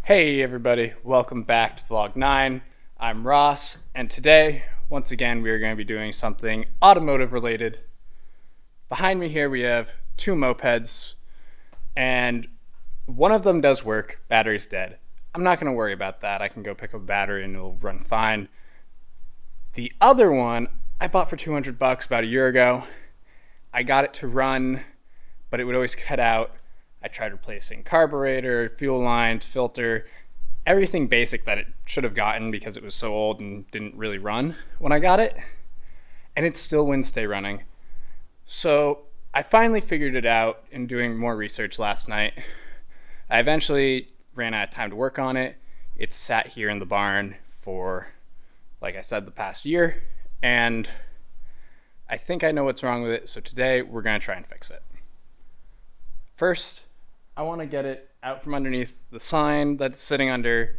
Hey everybody, welcome back to Vlog 9. I'm Ross, and today, once again, we are going to be doing something automotive related. Behind me here we have two mopeds, and one of them does work, battery's dead. I'm not going to worry about that, I can go pick up a battery and it'll run fine. The other one, I bought for $200 about a year ago. I got it to run, but it would always cut out. I tried replacing carburetor, fuel lines, filter, everything basic that it should have gotten because it was so old and didn't really run when I got it. And it still wouldn't stay running. So I finally figured it out in doing more research last night. I eventually ran out of time to work on it. It's sat here in the barn for, like I said, the past year. And I think I know what's wrong with it. So today we're going to try and fix it. First, I want to get it out from underneath the sign that it's sitting under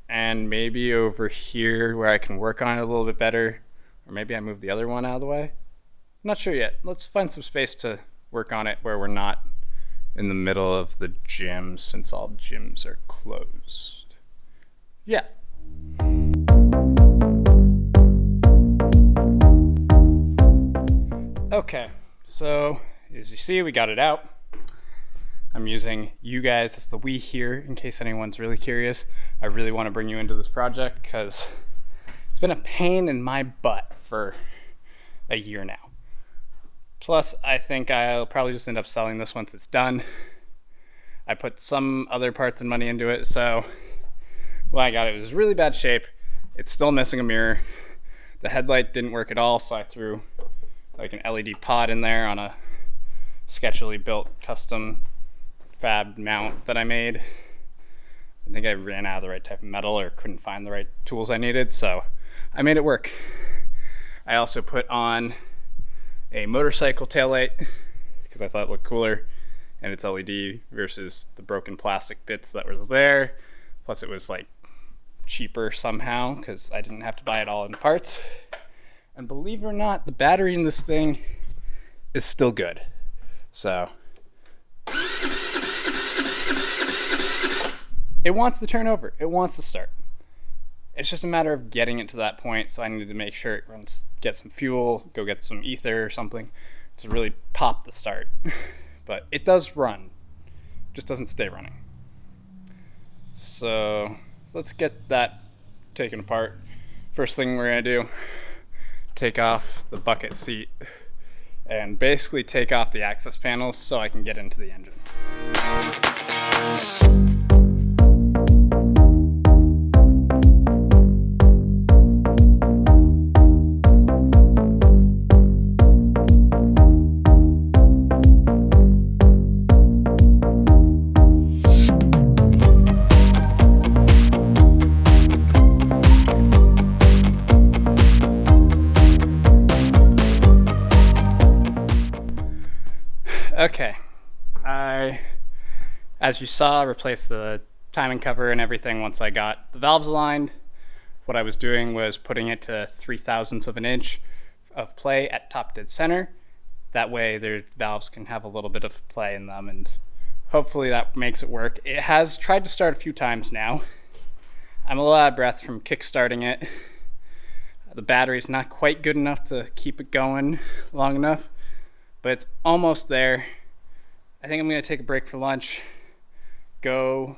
and maybe over here where I can work on it a little bit better. Or maybe I move the other one out of the way. I'm not sure yet. Let's find some space to work on it where we're not in the middle of the gym since all gyms are closed. Yeah. Okay, so as you see, we got it out. I'm using you guys as the we here in case anyone's really curious. I really want to bring you into this project because it's been a pain in my butt for a year now. Plus, I think I'll probably just end up selling this once it's done. I put some other parts and money into it, so when I got it, it was really bad shape. It's still missing a mirror. The headlight didn't work at all, so I threw like an LED pod in there on a sketchily built custom fab mount that I made. I think I ran out of the right type of metal or couldn't find the right tools I needed, so I made it work. I also put on a motorcycle taillight because I thought it looked cooler, and it's LED versus the broken plastic bits that was there. Plus it was like cheaper somehow because I didn't have to buy it all in parts. And believe it or not, the battery in this thing is still good. So it wants to turn over. It wants to start. It's just a matter of getting it to that point, so I needed to make sure it runs, get some fuel, go get some ether or something to really pop the start. But it does run, just doesn't stay running. So let's get that taken apart. First thing we're gonna do, take off the bucket seat and basically take off the access panels so I can get into the engine. Okay, as you saw, replaced the timing cover and everything once I got the valves aligned. What I was doing was putting it to 0.003 of an inch of play at top dead center. That way their valves can have a little bit of play in them, and hopefully that makes it work. It has tried to start a few times now. I'm a little out of breath from kick-starting it. The battery's not quite good enough to keep it going long enough, but it's almost there. I think I'm gonna take a break for lunch, go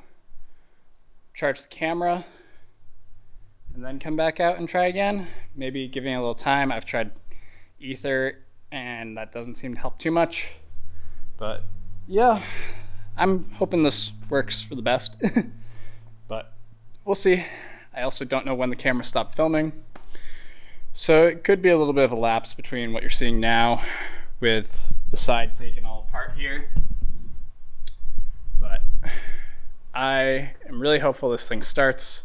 charge the camera, and then come back out and try again. Maybe giving it a little time. I've tried ether and that doesn't seem to help too much. But yeah, I'm hoping this works for the best. But we'll see. I also don't know when the camera stopped filming. So it could be a little bit of a lapse between what you're seeing now with the side taken all apart here. But I am really hopeful this thing starts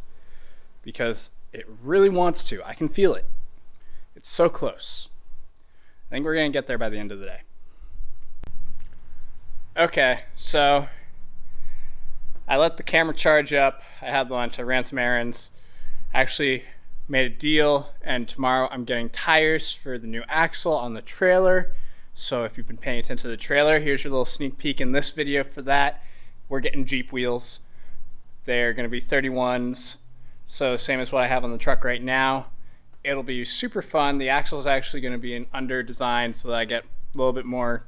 because it really wants to. I can feel it. It's so close. I think we're gonna get there by the end of the day. Okay, so I let the camera charge up. I had lunch, I ran some errands. Actually made a deal, and tomorrow I'm getting tires for the new axle on the trailer. So if you've been paying attention to the trailer, here's your little sneak peek in this video for that. We're getting Jeep wheels They're going to be 31s, so same as what I have on the truck right now. It'll be super fun. The axle is actually going to be an under design so that I get a little bit more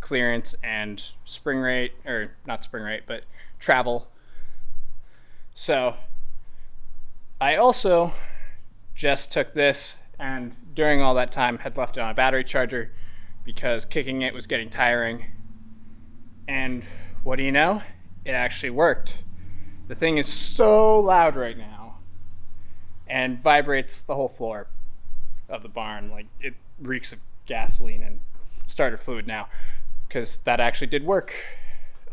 clearance and spring rate, or not spring rate, but travel. So I also just took this and during all that time had left it on a battery charger because kicking it was getting tiring. And what do you know? It actually worked. The thing is so loud right now and vibrates the whole floor of the barn. Like, it reeks of gasoline and starter fluid now, because that actually did work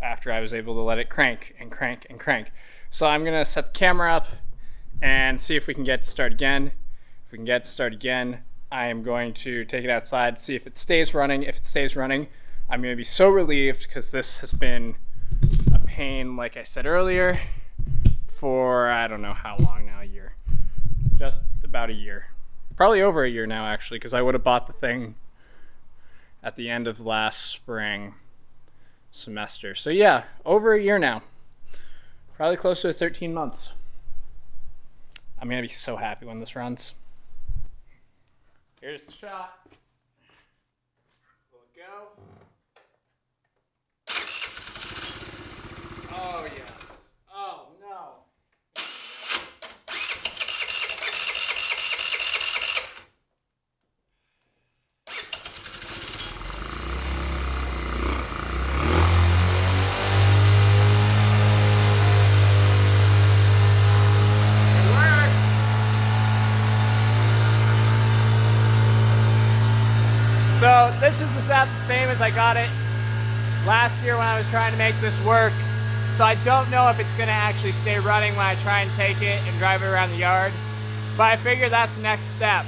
after I was able to let it crank and crank and crank. So I'm gonna set the camera up and see if we can get to start again. If we can get to start again, I am going to take it outside, see if it stays running. If it stays running, I'm gonna be so relieved, because this has been a pain, like I said earlier, for I don't know how long now, a year. Just about a year. Probably over a year now, actually, because I would have bought the thing at the end of last spring semester. So yeah, over a year now. Probably close to 13 months. I'm gonna be so happy when this runs. Here's the shot. Will it go? Oh yes. Oh no. So this is about the same as I got it last year when I was trying to make this work. So I don't know if it's gonna actually stay running when I try and take it and drive it around the yard. But I figure that's the next step.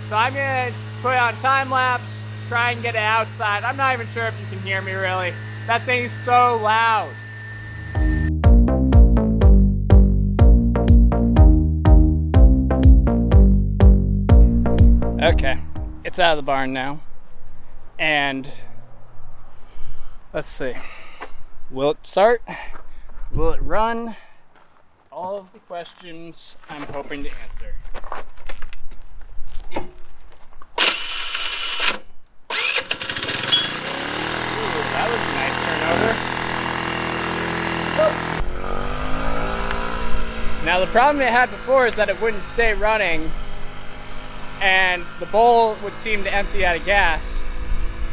So I'm gonna put it on time lapse, try and get it outside. I'm not even sure if you can hear me really. That thing's so loud. Okay, it's out of the barn now. And let's see, will it start? Will it run? All of the questions I'm hoping to answer. Ooh, that was a nice turnover. Whoa. Now the problem it had before is that it wouldn't stay running and the bowl would seem to empty out of gas.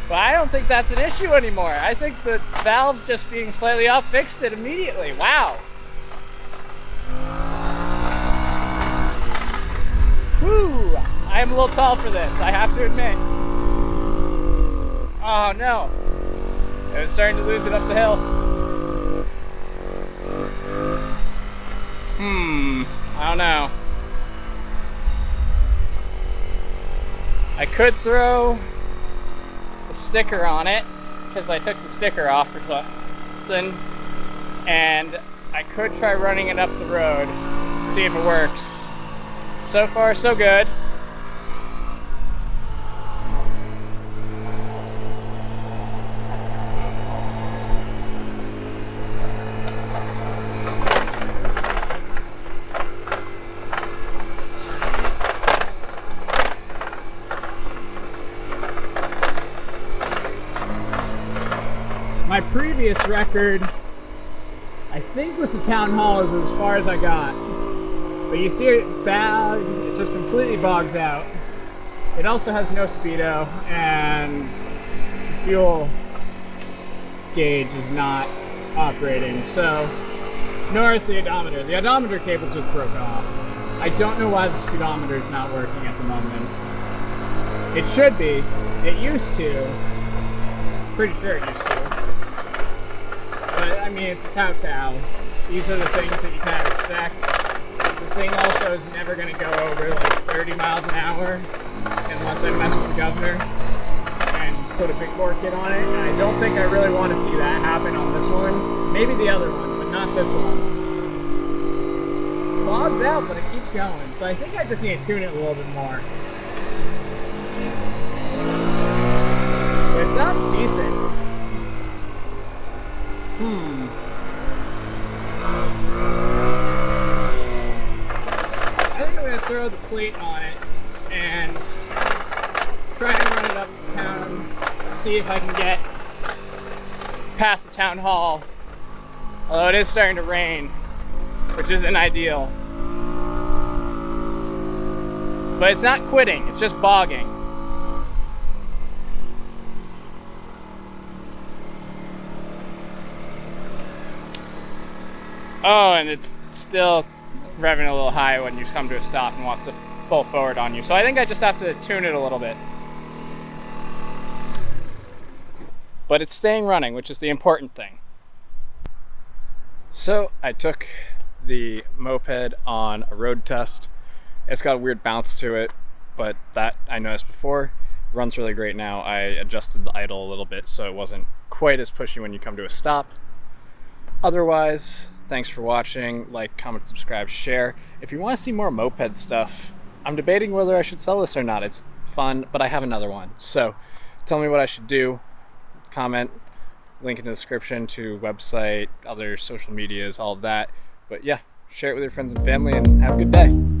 But I don't think that's an issue anymore. I think the valve just being slightly off fixed it immediately. Wow. Whew. I am a little tall for this, I have to admit. Oh no. I was starting to lose it up the hill. I don't know. I could throw a sticker on it, because I took the sticker off or something, and I could try running it up the road, see if it works. So far, so good. My previous record, I think, was the town hall, is as far as I got. But you see it bogs, it just completely bogs out. It also has no speedo, and the fuel gauge is not operating, so nor is the odometer. The odometer cable just broke off. I don't know why the speedometer is not working at the moment. It should be. It used to. Pretty sure it used to. But I mean, it's a Tao Tao. These are the things that you kind of expect. The thing also is never going to go over like 30 miles an hour unless I mess with the governor and put a big bore kit on it. And I don't think I really want to see that happen on this one. Maybe the other one, but not this one. It bogs out, but it keeps going. So I think I just need to tune it a little bit more. But it sounds decent. throw the plate on it and try and run it up town, see if I can get past the town hall. Although it is starting to rain, which isn't ideal. But it's not quitting, it's just bogging. Oh, and it's still revving a little high when you come to a stop and wants to pull forward on you. So I think I just have to tune it a little bit. But it's staying running, which is the important thing. So I took the moped on a road test. It's got a weird bounce to it, but that I noticed before. Runs really great now. I adjusted the idle a little bit so it wasn't quite as pushy when you come to a stop. Otherwise, thanks for watching. Like, comment, subscribe, share. If you want to see more moped stuff, I'm debating whether I should sell this or not. It's fun, but I have another one. So tell me what I should do. Comment, link in the description to website, other social medias, all of that. But yeah, share it with your friends and family and have a good day.